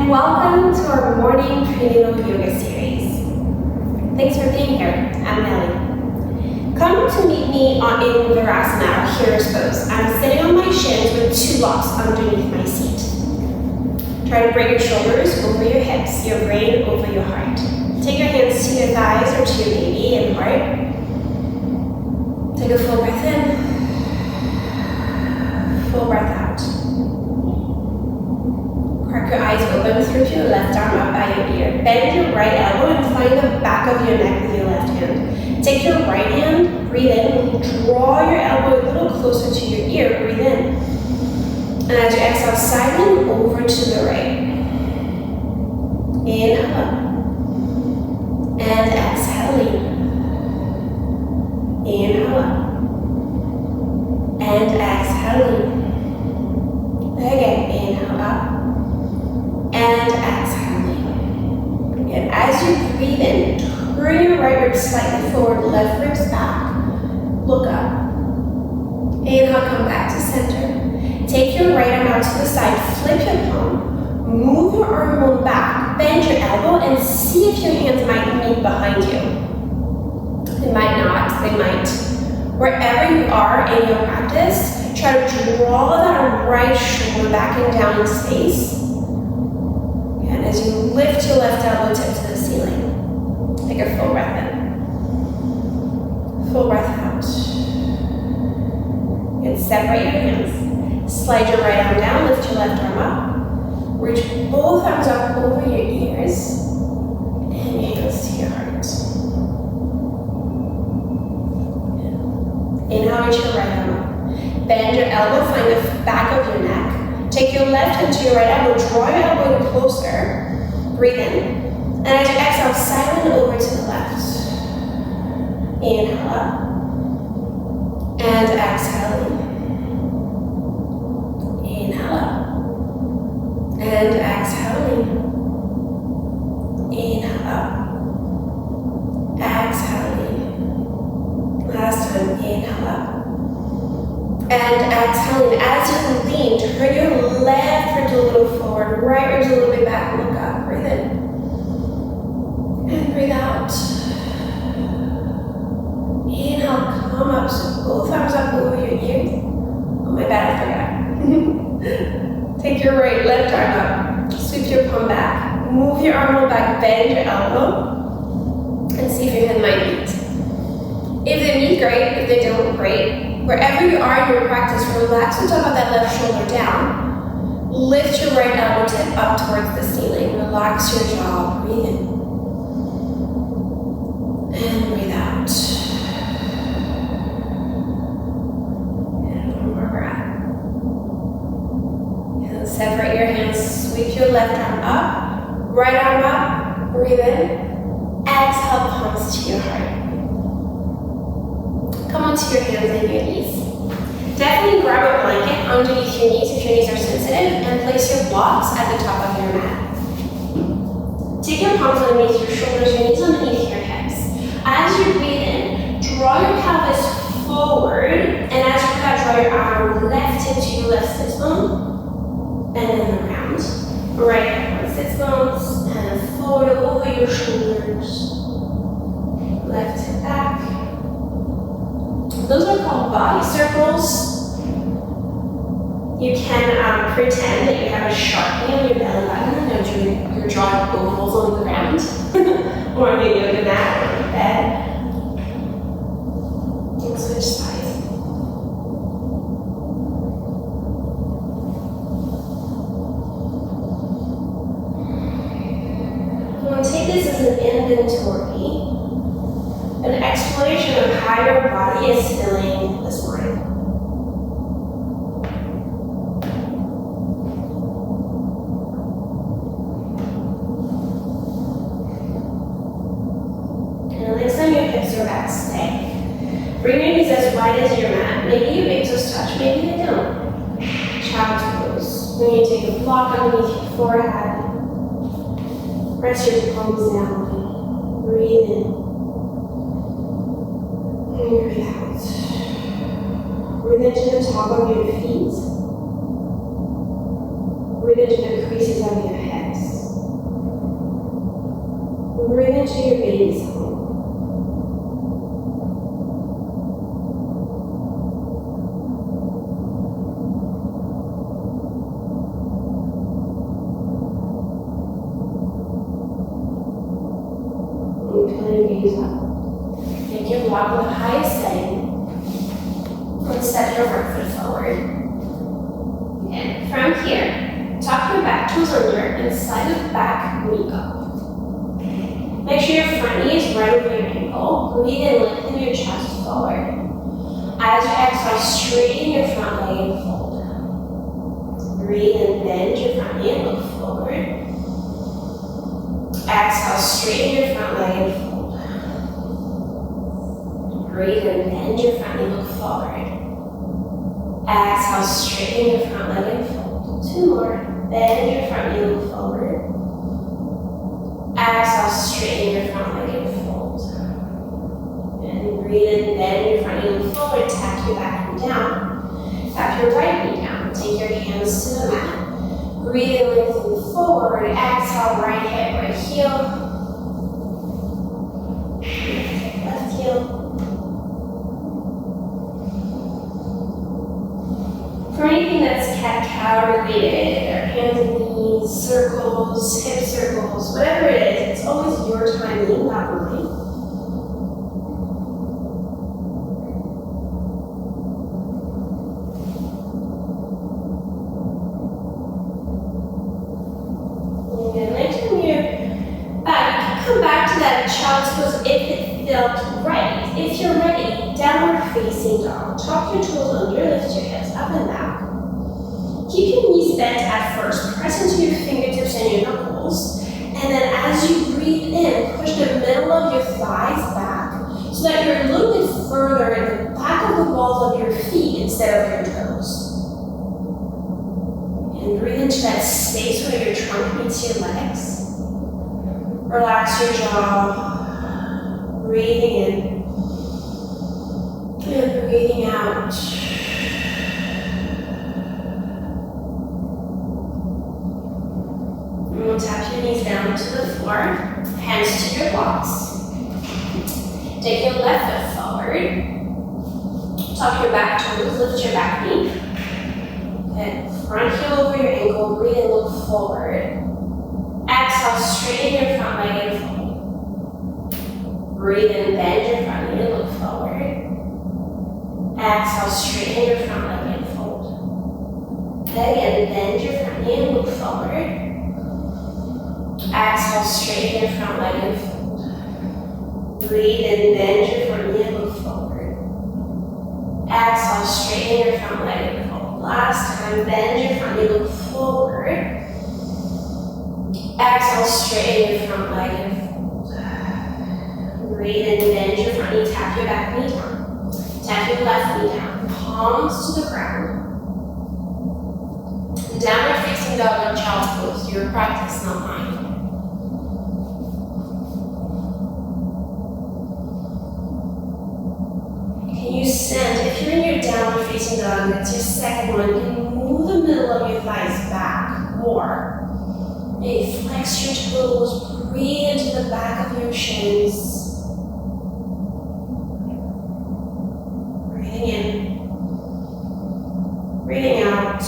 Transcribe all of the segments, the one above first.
and welcome to our morning Prenatal Yoga Series. Thanks for being here. I'm Melie. Come to meet me in Virasana, or Hero's Pose. I'm sitting on my shins with two blocks underneath my seat. Try to bring your shoulders over your hips, your brain over your heart. Take your hands to your thighs or to your baby and heart. Take a full breath in, full breath out. Crack your eyes open, through your left arm up by your ear. Bend your right elbow and find the back of your neck with your left hand. Take your right hand, breathe in, draw your elbow a little closer to your ear, breathe in. And as you exhale, silent over to the right. Inhale up. And exhaling. Inhale up. And exhaling. Again, inhale up. And exhaling. Again, as you breathe in, turn your right rib slightly forward, left ribs back. Look up. Inhale, come back to center. Take your right arm out to the side, flip your palm, move your arm bone back, bend your elbow, and see if your hands might meet behind you. They might not, they might. Wherever you are in your practice, try to draw that right shoulder back and down in space. And as you lift your left elbow tip to the ceiling, take a full breath in. Full breath out. And separate your hands. Slide your right arm down, lift your left arm up. Reach both arms up over your ears. And your hands to your heart. Inhale, reach your right arm up. Bend your elbow, find the back of your neck. Take your left hand to your right elbow, draw your elbow in closer. Breathe in. And as you exhale, silent over to the left. Inhale up. And exhaling. Inhale up. And exhaling. Inhale up. Exhaling. Last time, inhale up. And exhaling. As you lean, turn your left rib a little forward, right rib a little bit back, look up, breathe in. And breathe out. Inhale, come up, so both arms up over your ears. Oh my bad, I forgot. Take your right, left arm up, sweep your palm back, move your arm back, bend your elbow, and see if your hand might meet. If they meet, great. If they don't, great. Wherever you are in your practice, relax the top of that left shoulder down. Lift your right elbow tip up towards the ceiling. Relax your jaw. Breathe in. And breathe out. And one more breath. And separate your hands. Sweep your left arm up. Right arm up. Breathe in. Exhale, palms to your heart. Come onto your hands and your knees. Definitely grab a blanket underneath your knees if your knees are sensitive, and place your blocks at the top of your mat. Take your palms underneath your shoulders, your knees underneath your hips. As you breathe in, draw your pelvis forward, and as you breathe out, draw your arm left into your left sit bone, and then around. Right hip on sits bones, and then forward over your shoulders. Left hip back. Those are called body circles. You can pretend that you have a Sharpie on your belly button and you're drawing ovals on the ground or on your yoga mat or on your bed. And switch sides. I'm going to take this as an inventory. An exploration of how your body is feeling this morning. And next time your hips are back, stay. Bring your knees as wide as your mat. Maybe your ankles touch, maybe they don't. Child's pose. When you take a block underneath your forehead, press your palms down. Breathe in. And breathe out. Breathe into the top of your feet. Breathe into the creases of your hips. into your baby song. Gaze up. Take your block with the highest setting. And step your right foot forward. And from here, tuck your back toes under and slide the back knee up. Make sure your front knee is right over your ankle. Breathe in, lengthen your chest forward. As you exhale, straighten your front leg and fold. Breathe in, bend your front knee and look forward. Exhale, straighten your front leg and fold. Breathe in, bend your front knee, look forward. Exhale, straighten your front leg and fold. Two more. Bend your front knee, look forward. Exhale, straighten your front leg and fold. And breathe in, bend your front knee, look forward. Tap your back knee down. Tap your right knee down. Take your hands to the mat. Breathe in, lengthen forward. Exhale, right hip, right heel. Left heel. For anything that's cat-cow related, or hands and knees, circles, hip circles, whatever it is, it's always your timing, not mine. And lengthen your back. You can come back to that child's pose if it felt right. If you're ready, downward facing dog. Tuck your toes under, lift your hips up and back. Keep your knees bent at first. Press into your fingertips and your knuckles. And then as you breathe in, push the middle of your thighs back so that you're a little bit further in the back of the balls of your feet instead of your toes. And breathe into that space where your trunk meets your legs. Relax your jaw. Breathing in. And breathing out. And we'll tap your knees down to the floor. Hands to your blocks. Take your left foot forward. Tuck your back toes, lift your back knee. Good. Front heel over your ankle, breathe and look forward. Exhale, straighten your front leg and fold. Breathe in, bend your front knee and look forward. Exhale, straighten your front leg and fold. Again, bend your front knee and look forward. Exhale, straighten your front leg and fold. Breathe in, bend your front knee and look forward. Exhale, straighten your front leg and fold. Last time, bend your front knee, look forward. Exhale, straighten your front leg and fold. Breathe in, bend your front knee, tap your back knee down. Tap your left knee down, palms to the ground. Downward facing dog or child's pose, your practice, not mine. Can you send, if you're in your downward facing dog, that's your second one, you can move the middle of your thighs back more. Maybe flex your toes, breathe into the back of your shins. Breathing in, breathing out.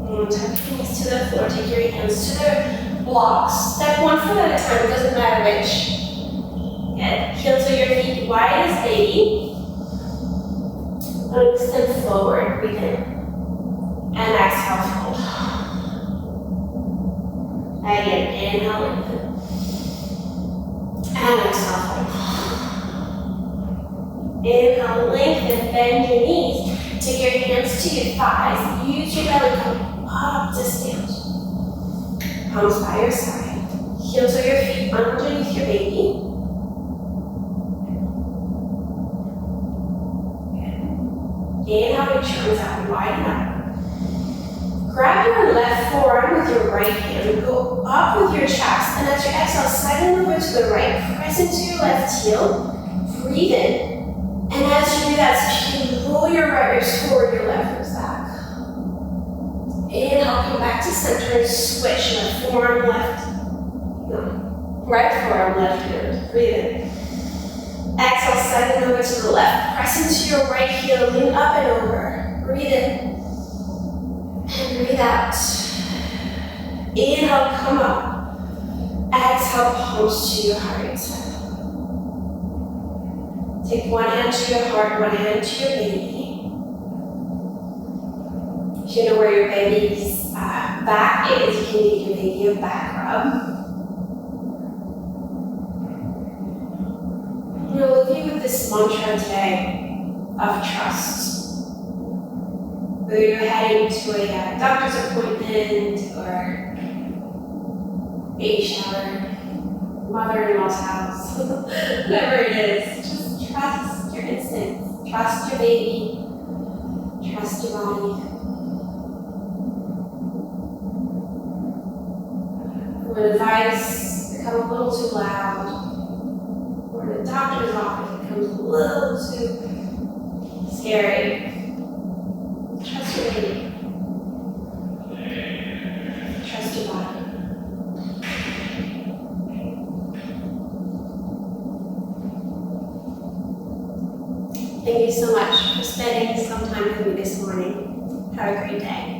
And tuck your knees to the floor, take your hands to the blocks. Step one foot at a time, it doesn't matter which. Good. Heel to your feet, wide as baby. Extend forward, breathe in. And exhale, fold. Again, inhale, lengthen. And exhale, fold. Inhale, lengthen, bend your knees. Take your hands to your thighs. Use your belly, come up to stand. Palms by your side. Heel to your feet underneath your baby. Inhale, reach your arms out and widen up. Grab your left forearm with your right hand. Go up with your chest. And as you exhale, slide it over to the right. Press into your left heel. Breathe in. And as you do that, so you roll your right ribs forward, your left ribs back. Inhale, come back to center and switch left forearm, right forearm, left hand. Breathe in. Exhale, send it over to the left. Press into your right heel, lean up and over. Breathe in. And breathe out. Inhale, come up. Exhale, palms to your heart. Take one hand to your heart, one hand to your baby. If you know where your baby's back is, you can give your baby a back rub. We'll leave you with this mantra today of trust. Whether you're heading to a doctor's appointment or baby shower, mother-in-law's house, whatever it is, just trust your instincts, trust your baby, trust your body. When the vibes become a little too loud, or the doctor's office becomes a little too scary, trust your baby. Trust your body. Thank you so much for spending some time with me this morning. Have a great day.